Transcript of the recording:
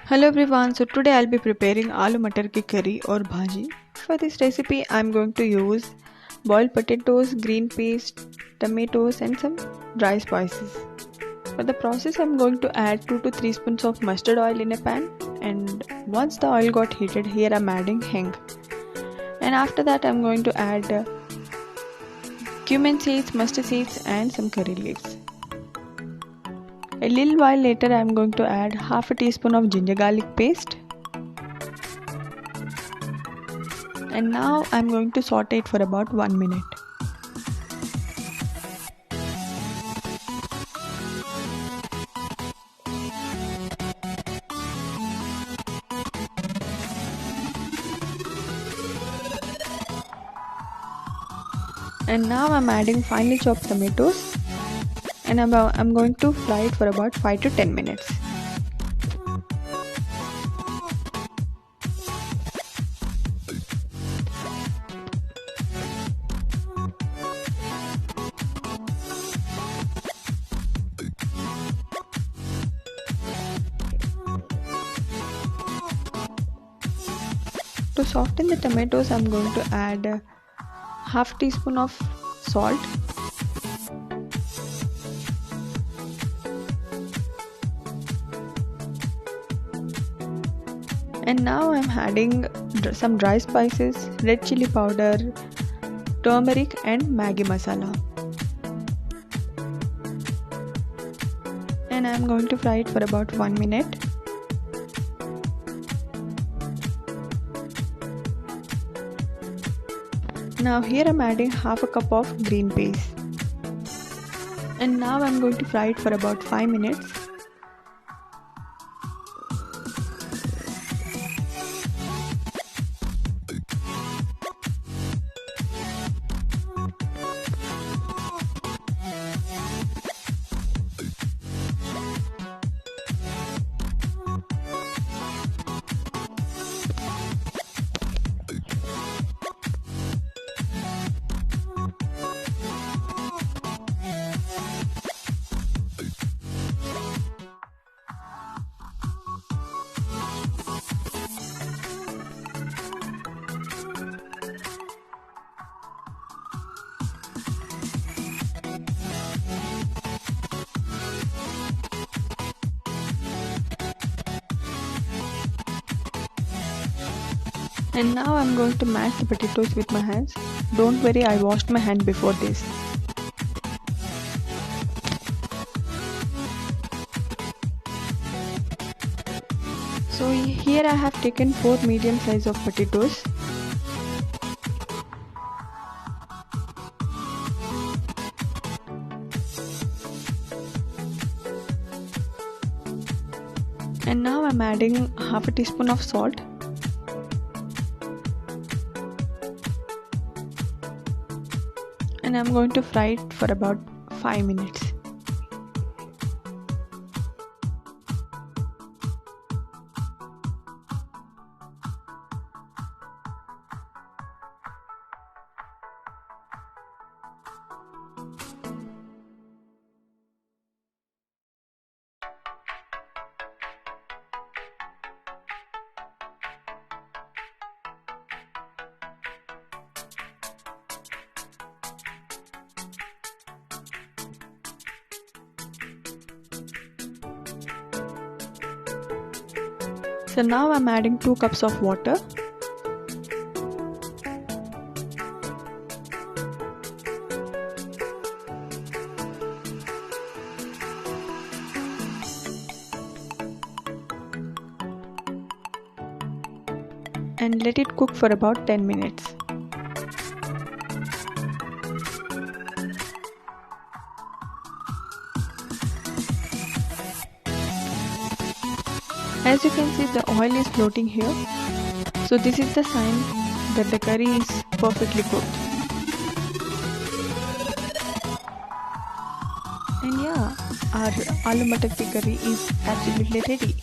Hello everyone, so today I'll be preparing aloo matar ki curry or bhaji. For this recipe I'm going to use boiled potatoes, green peas, tomatoes and some dry spices. For the process I'm going to add 2 to 3 spoons of mustard oil in a pan, and once the oil got heated, here I'm adding hing. And after that I'm going to add cumin seeds, mustard seeds and some curry leaves. A little while later I am going to add half a teaspoon of ginger garlic paste, and now I am going to saute it for about 1 minute. And now I am adding finely chopped tomatoes, and I'm going to fry it for about 5 to 10 minutes. To soften the tomatoes, I'm going to add half teaspoon of salt, and now I'm adding some dry spices, red chili powder, turmeric and Maggi masala, and I'm going to fry it for about 1 minute. Now here I'm adding half a cup of green peas, and now I'm going to fry it for about 5 minutes. And now I'm going to mash the potatoes with my hands. Don't worry, I washed my hand before this. So here I have taken 4 medium size of potatoes. And now I'm adding half a teaspoon of salt. And I'm going to fry it for about 5 minutes. So now I'm adding 2 cups of water. And let it cook for about 10 minutes. As you can see, the oil is floating here, so this is the sign that the curry is perfectly cooked. And yeah, our aloo matar ki curry is absolutely ready.